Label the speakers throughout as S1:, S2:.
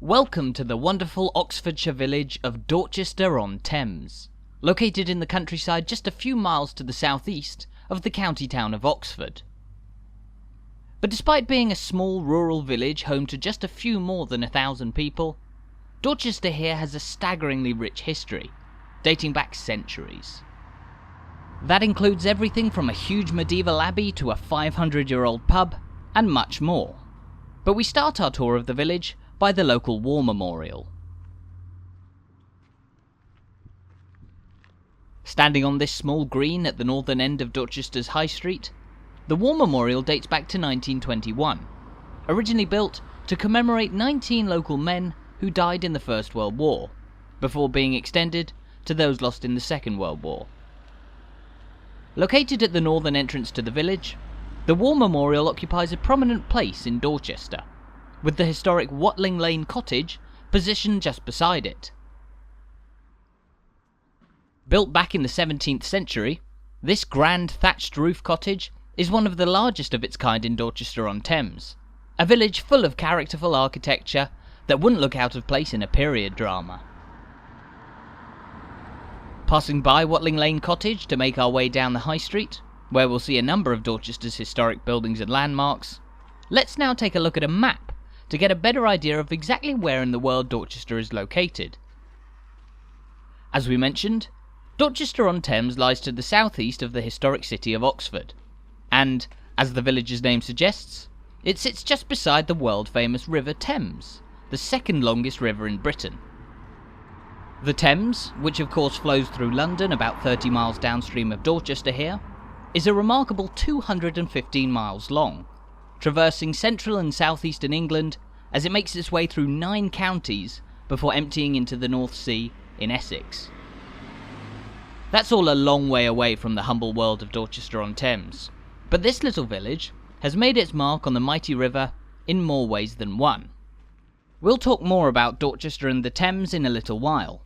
S1: Welcome to the wonderful Oxfordshire village of Dorchester on Thames, located in the countryside just a few miles to the southeast of the county town of Oxford. But despite being a small rural village home to just a few more than 1,000 people, Dorchester here has a staggeringly rich history, dating back centuries. That includes everything from a huge medieval abbey to a 500-year-old pub, and much more. But we start our tour of the village by the local war memorial. Standing on this small green at the northern end of Dorchester's High Street, the war memorial dates back to 1921, originally built to commemorate 19 local men who died in the First World War, before being extended to those lost in the Second World War. Located at the northern entrance to the village, the war memorial occupies a prominent place in Dorchester, with the historic Watling Lane Cottage positioned just beside it. Built back in the 17th century, this grand thatched roof cottage is one of the largest of its kind in Dorchester on Thames, a village full of characterful architecture that wouldn't look out of place in a period drama. Passing by Watling Lane Cottage to make our way down the High Street, where we'll see a number of Dorchester's historic buildings and landmarks, let's now take a look at a map to get a better idea of exactly where in the world Dorchester is located. As we mentioned, Dorchester on Thames lies to the southeast of the historic city of Oxford, and, as the village's name suggests, it sits just beside the world-famous River Thames, the second longest river in Britain. The Thames, which of course flows through London about 30 miles downstream of Dorchester here, is a remarkable 215 miles long, traversing central and southeastern England as it makes its way through 9 counties before emptying into the North Sea in Essex. That's all a long way away from the humble world of Dorchester on Thames, but this little village has made its mark on the mighty river in more ways than one. We'll talk more about Dorchester and the Thames in a little while,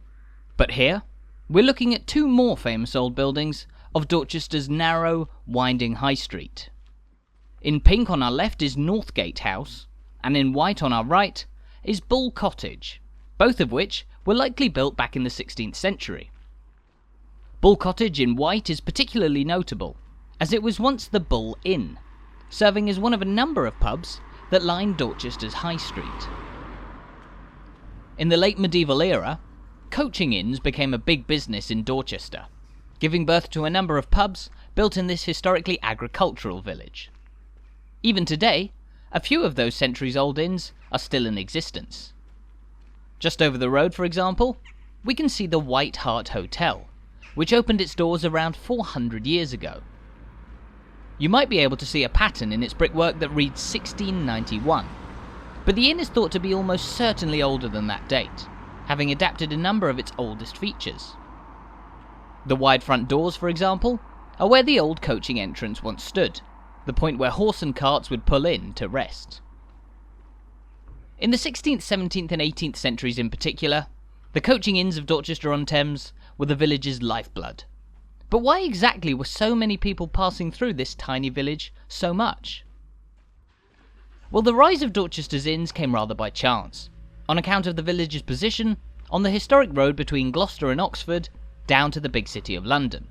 S1: but here we're looking at 2 more famous old buildings of Dorchester's narrow, winding High Street. In pink on our left is Northgate House, and in white on our right is Bull Cottage, both of which were likely built back in the 16th century. Bull Cottage in white is particularly notable, as it was once the Bull Inn, serving as one of a number of pubs that lined Dorchester's High Street. In the late medieval era, coaching inns became a big business in Dorchester, giving birth to a number of pubs built in this historically agricultural village. Even today, a few of those centuries-old inns are still in existence. Just over the road, for example, we can see the White Hart Hotel, which opened its doors around 400 years ago. You might be able to see a pattern in its brickwork that reads 1691, but the inn is thought to be almost certainly older than that date, having adapted a number of its oldest features. The wide front doors, for example, are where the old coaching entrance once stood, the point where horse and carts would pull in to rest. In the 16th, 17th and 18th centuries in particular, the coaching inns of Dorchester on Thames were the village's lifeblood. But why exactly were so many people passing through this tiny village so much? Well, the rise of Dorchester's inns came rather by chance, on account of the village's position on the historic road between Gloucester and Oxford down to the big city of London.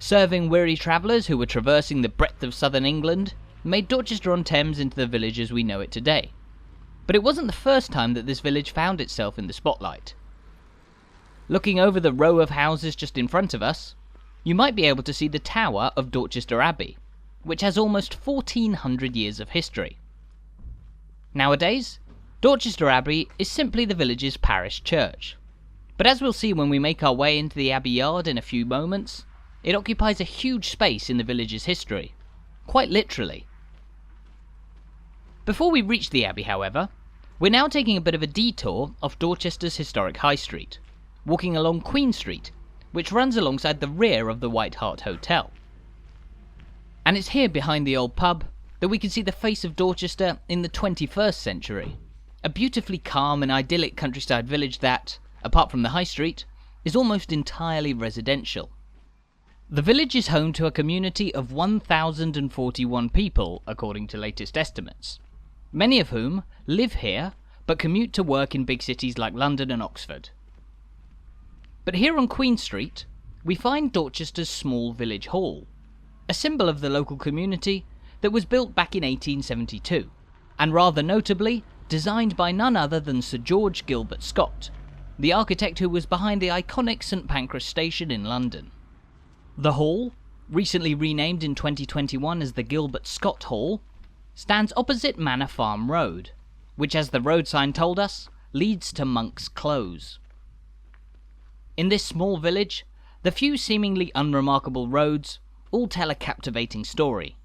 S1: Serving weary travellers who were traversing the breadth of southern England made Dorchester on Thames into the village as we know it today. But it wasn't the first time that this village found itself in the spotlight. Looking over the row of houses just in front of us, you might be able to see the tower of Dorchester Abbey, which has almost 1400 years of history. Nowadays, Dorchester Abbey is simply the village's parish church, but as we'll see when we make our way into the Abbey yard in a few moments, it occupies a huge space in the village's history, quite literally. Before we reach the Abbey, however, we're now taking a bit of a detour off Dorchester's historic High Street, walking along Queen Street, which runs alongside the rear of the White Hart Hotel. And it's here behind the old pub that we can see the face of Dorchester in the 21st century, a beautifully calm and idyllic countryside village that, apart from the High Street, is almost entirely residential. The village is home to a community of 1,041 people, according to latest estimates, many of whom live here but commute to work in big cities like London and Oxford. But here on Queen Street, we find Dorchester's small village hall, a symbol of the local community that was built back in 1872, and rather notably, designed by none other than Sir George Gilbert Scott, the architect who was behind the iconic St Pancras station in London. The hall, recently renamed in 2021 as the Gilbert Scott Hall, stands opposite Manor Farm Road, which, as the road sign told us, leads to Monk's Close. In this small village, the few seemingly unremarkable roads all tell a captivating story,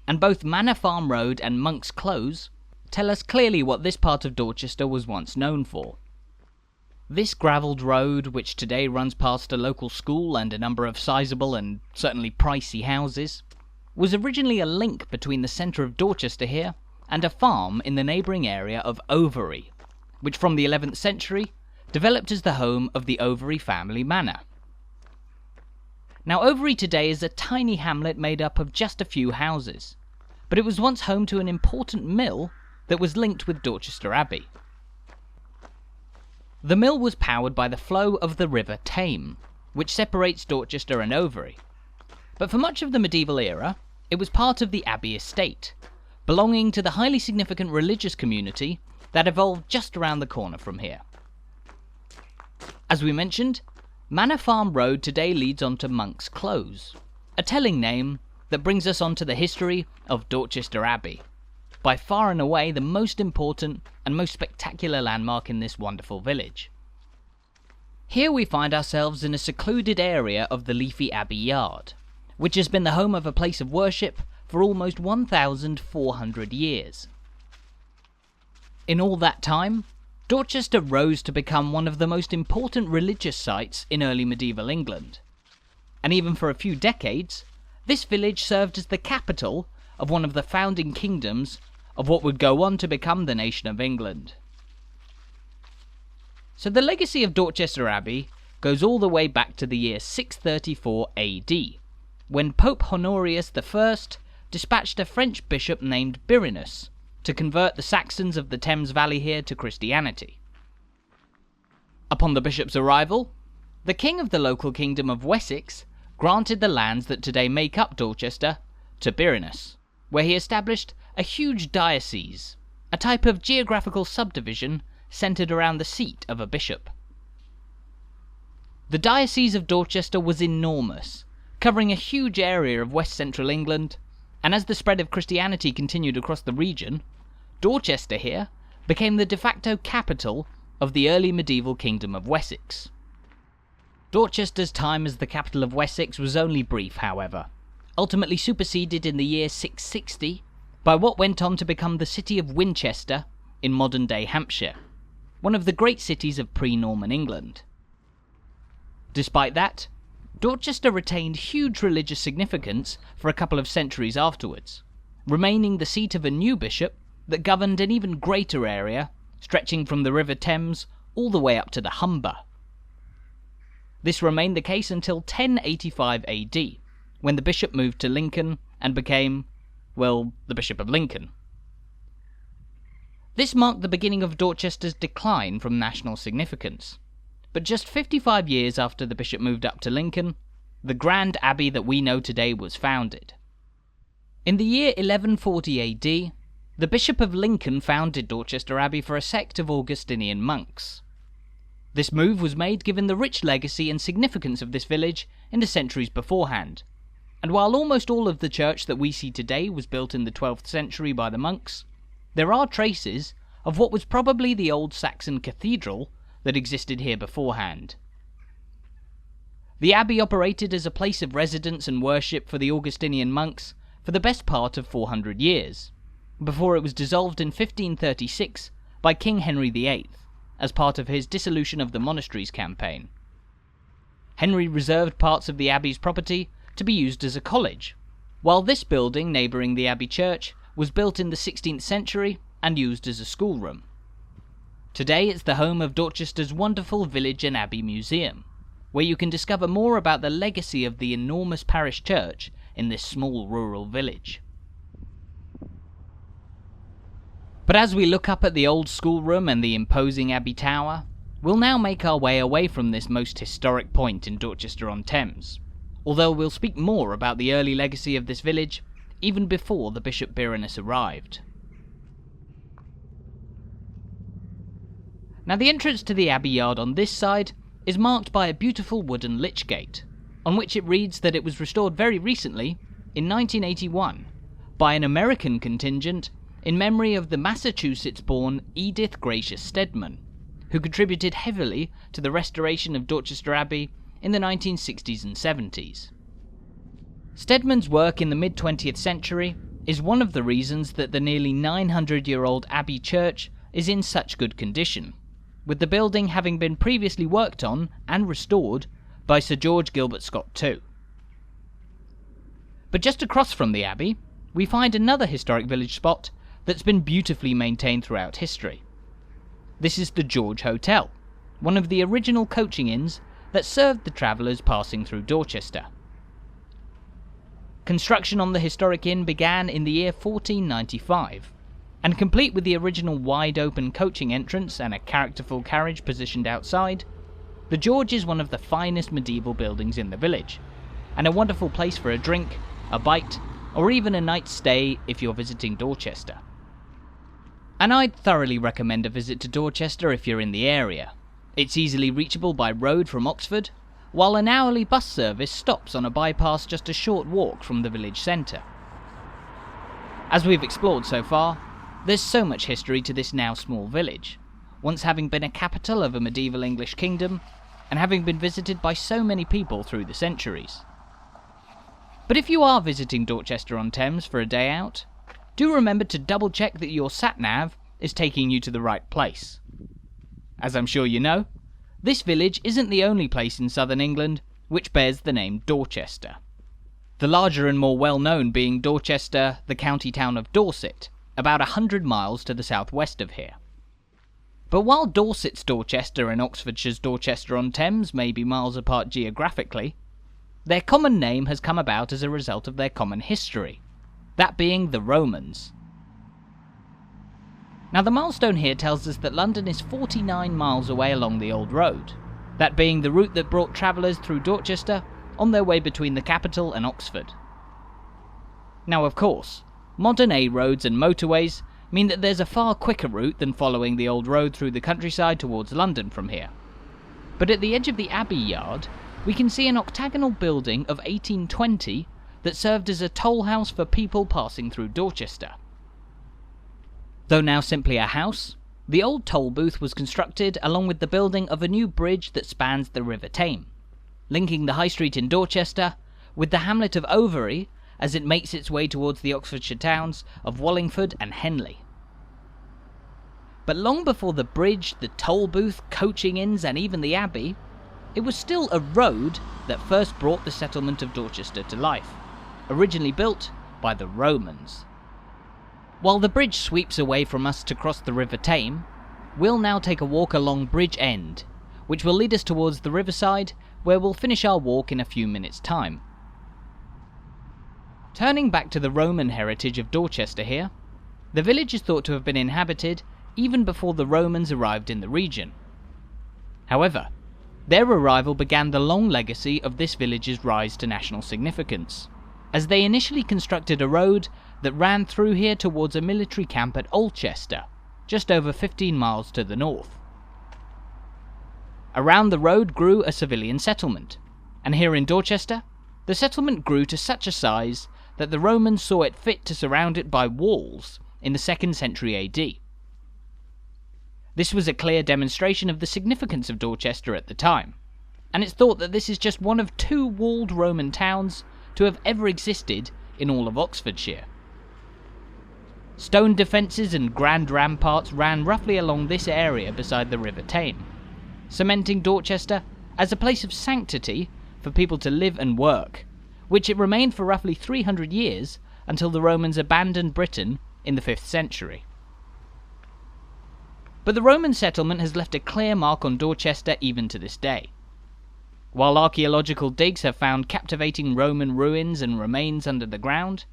S1: and both Manor Farm Road and Monk's Close tell us clearly what this part of Dorchester was once known for. This gravelled road, which today runs past a local school and a number of sizable and certainly pricey houses, was originally a link between the centre of Dorchester here and a farm in the neighbouring area of Overy, which from the 11th century developed as the home of the Overy family manor. Now, Overy today is a tiny hamlet made up of just a few houses, but it was once home to an important mill that was linked with Dorchester Abbey. The mill was powered by the flow of the river Thame, which separates Dorchester and Overy, but for much of the medieval era, it was part of the Abbey estate, belonging to the highly significant religious community that evolved just around the corner from here. As we mentioned, Manor Farm Road today leads on to Monk's Close, a telling name that brings us on to the history of Dorchester Abbey, by far and away the most important and most spectacular landmark in this wonderful village. Here we find ourselves in a secluded area of the leafy Abbey yard, which has been the home of a place of worship for almost 1,400 years. In all that time, Dorchester rose to become one of the most important religious sites in early medieval England, and even for a few decades, this village served as the capital of one of the founding kingdoms of what would go on to become the nation of England. So the legacy of Dorchester Abbey goes all the way back to the year 634 AD, when Pope Honorius I dispatched a French bishop named Birinus to convert the Saxons of the Thames Valley here to Christianity. Upon the bishop's arrival, the king of the local kingdom of Wessex granted the lands that today make up Dorchester to Birinus, where he established a huge diocese, a type of geographical subdivision centred around the seat of a bishop. The Diocese of Dorchester was enormous, covering a huge area of west-central England, and as the spread of Christianity continued across the region, Dorchester here became the de facto capital of the early medieval kingdom of Wessex. Dorchester's time as the capital of Wessex was only brief, however, ultimately superseded in the year 660 by what went on to become the city of Winchester in modern-day Hampshire, one of the great cities of pre-Norman England. Despite that, Dorchester retained huge religious significance for a couple of centuries afterwards, remaining the seat of a new bishop that governed an even greater area, stretching from the River Thames all the way up to the Humber. This remained the case until 1085 AD, when the bishop moved to Lincoln and became, well, the Bishop of Lincoln. This marked the beginning of Dorchester's decline from national significance, but just 55 years after the bishop moved up to Lincoln, the grand abbey that we know today was founded. In the year 1140 AD, the Bishop of Lincoln founded Dorchester Abbey for a sect of Augustinian monks. This move was made given the rich legacy and significance of this village in the centuries beforehand, and while almost all of the church that we see today was built in the 12th century by the monks, there are traces of what was probably the old Saxon cathedral that existed here beforehand. The abbey operated as a place of residence and worship for the Augustinian monks for the best part of 400 years, before it was dissolved in 1536 by King Henry VIII, as part of his dissolution of the monasteries campaign. Henry reserved parts of the abbey's property to be used as a college, while this building neighbouring the abbey church was built in the 16th century and used as a schoolroom. Today it's the home of Dorchester's wonderful Village and Abbey Museum, where you can discover more about the legacy of the enormous parish church in this small rural village. But as we look up at the old schoolroom and the imposing Abbey Tower, we'll now make our way away from this most historic point in Dorchester-on-Thames, although we'll speak more about the early legacy of this village even before the Bishop Birinus arrived. Now the entrance to the Abbey yard on this side is marked by a beautiful wooden Lychgate, on which it reads that it was restored very recently, in 1981, by an American contingent in memory of the Massachusetts-born Edith Gracia Stedman, who contributed heavily to the restoration of Dorchester Abbey in the 1960s and 70s. Stedman's work in the mid-20th century is one of the reasons that the nearly 900-year-old Abbey Church is in such good condition, with the building having been previously worked on and restored by Sir George Gilbert Scott too. But just across from the Abbey, we find another historic village spot that's been beautifully maintained throughout history. This is the George Hotel, one of the original coaching inns that served the travellers passing through Dorchester. Construction on the historic inn began in the year 1495, and complete with the original wide-open coaching entrance and a characterful carriage positioned outside, the George is one of the finest medieval buildings in the village, and a wonderful place for a drink, a bite, or even a night's stay if you're visiting Dorchester. And I'd thoroughly recommend a visit to Dorchester if you're in the area. It's easily reachable by road from Oxford, while an hourly bus service stops on a bypass just a short walk from the village centre. As we've explored so far, there's so much history to this now small village, once having been a capital of a medieval English kingdom, and having been visited by so many people through the centuries. But if you are visiting Dorchester-on-Thames for a day out, do remember to double check that your sat-nav is taking you to the right place. As I'm sure you know, this village isn't the only place in southern England which bears the name Dorchester. The larger and more well-known being Dorchester, the county town of Dorset, about 100 miles to the southwest of here. But while Dorset's Dorchester and Oxfordshire's Dorchester-on-Thames may be miles apart geographically, their common name has come about as a result of their common history, that being the Romans. Now the milestone here tells us that London is 49 miles away along the old road, that being the route that brought travellers through Dorchester on their way between the capital and Oxford. Now of course, modern A roads and motorways mean that there's a far quicker route than following the old road through the countryside towards London from here. But at the edge of the Abbey yard, we can see an octagonal building of 1820 that served as a toll house for people passing through Dorchester. Though now simply a house, the old toll booth was constructed along with the building of a new bridge that spans the River Thame, linking the High Street in Dorchester with the hamlet of Overy as it makes its way towards the Oxfordshire towns of Wallingford and Henley. But long before the bridge, the toll booth, coaching inns and even the Abbey, it was still a road that first brought the settlement of Dorchester to life, originally built by the Romans. While the bridge sweeps away from us to cross the River Thame, we'll now take a walk along Bridge End, which will lead us towards the riverside, where we'll finish our walk in a few minutes' time. Turning back to the Roman heritage of Dorchester here, the village is thought to have been inhabited even before the Romans arrived in the region. However, their arrival began the long legacy of this village's rise to national significance, as they initially constructed a road that ran through here towards a military camp at Alchester, just over 15 miles to the north. Around the road grew a civilian settlement, and here in Dorchester, the settlement grew to such a size that the Romans saw it fit to surround it by walls in the 2nd century AD. This was a clear demonstration of the significance of Dorchester at the time, and it's thought that this is just one of 2 walled Roman towns to have ever existed in all of Oxfordshire. Stone defences and grand ramparts ran roughly along this area beside the River Thame, cementing Dorchester as a place of sanctity for people to live and work, which it remained for roughly 300 years until the Romans abandoned Britain in the 5th century. But the Roman settlement has left a clear mark on Dorchester even to this day. While archaeological digs have found captivating Roman ruins and remains under the ground,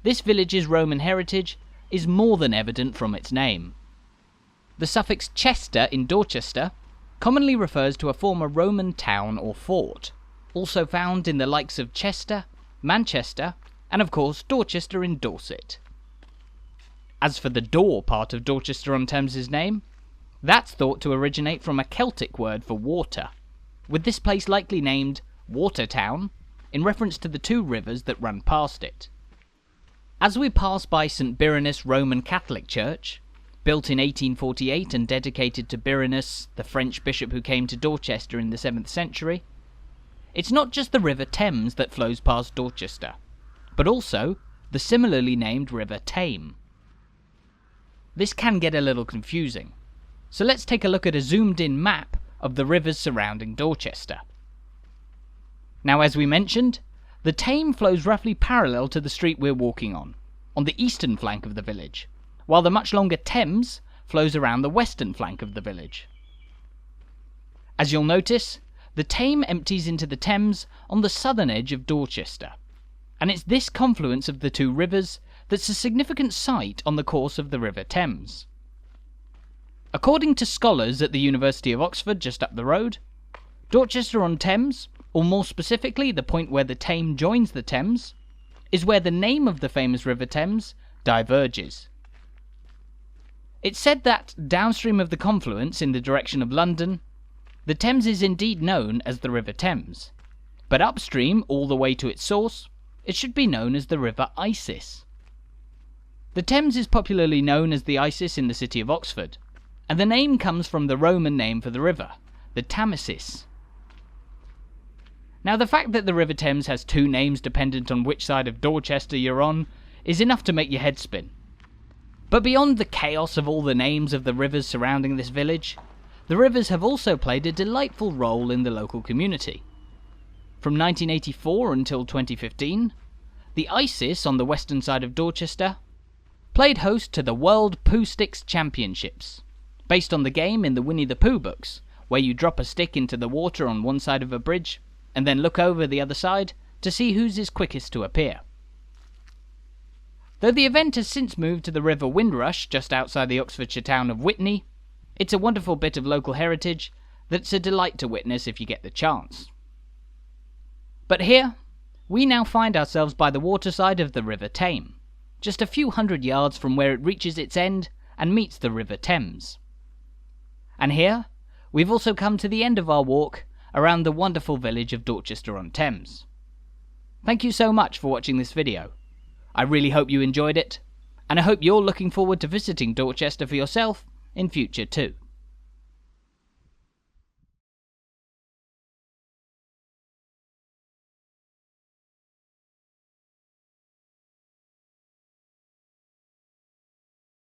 S1: this village's Roman heritage is more than evident from its name. The suffix Chester in Dorchester commonly refers to a former Roman town or fort, also found in the likes of Chester, Manchester, and of course Dorchester in Dorset. As for the Dor part of Dorchester-on-Thames's name, that's thought to originate from a Celtic word for water, with this place likely named Watertown in reference to the two rivers that run past it. As we pass by St Birinus Roman Catholic Church, built in 1848 and dedicated to Birinus, the French bishop who came to Dorchester in the 7th century, it's not just the River Thames that flows past Dorchester, but also the similarly named River Thame. This can get a little confusing, so let's take a look at a zoomed-in map of the rivers surrounding Dorchester. Now, as we mentioned, the Thame flows roughly parallel to the street we're walking on the eastern flank of the village, while the much longer Thames flows around the western flank of the village. As you'll notice, the Thame empties into the Thames on the southern edge of Dorchester, and it's this confluence of the two rivers that's a significant site on the course of the River Thames. According to scholars at the University of Oxford just up the road, Dorchester-on-Thames, or more specifically the point where the Thame joins the Thames, is where the name of the famous River Thames diverges. It's said that downstream of the confluence in the direction of London, the Thames is indeed known as the River Thames, but upstream all the way to its source, it should be known as the River Isis. The Thames is popularly known as the Isis in the city of Oxford, and the name comes from the Roman name for the river, the Thamesis. Now, the fact that the River Thames has two names dependent on which side of Dorchester you're on is enough to make your head spin. But beyond the chaos of all the names of the rivers surrounding this village, the rivers have also played a delightful role in the local community. From 1984 until 2015, the Isis on the western side of Dorchester played host to the World Pooh Sticks Championships, based on the game in the Winnie the Pooh books, where you drop a stick into the water on one side of a bridge, and then look over the other side to see whose is quickest to appear. Though the event has since moved to the River Windrush just outside the Oxfordshire town of Witney, it's a wonderful bit of local heritage that's a delight to witness if you get the chance. But here, we now find ourselves by the waterside of the River Thame, just a few hundred yards from where it reaches its end and meets the River Thames. And here, we've also come to the end of our walk around the wonderful village of Dorchester-on-Thames. Thank you so much for watching this video. I really hope you enjoyed it, and I hope you're looking forward to visiting Dorchester for yourself in future too.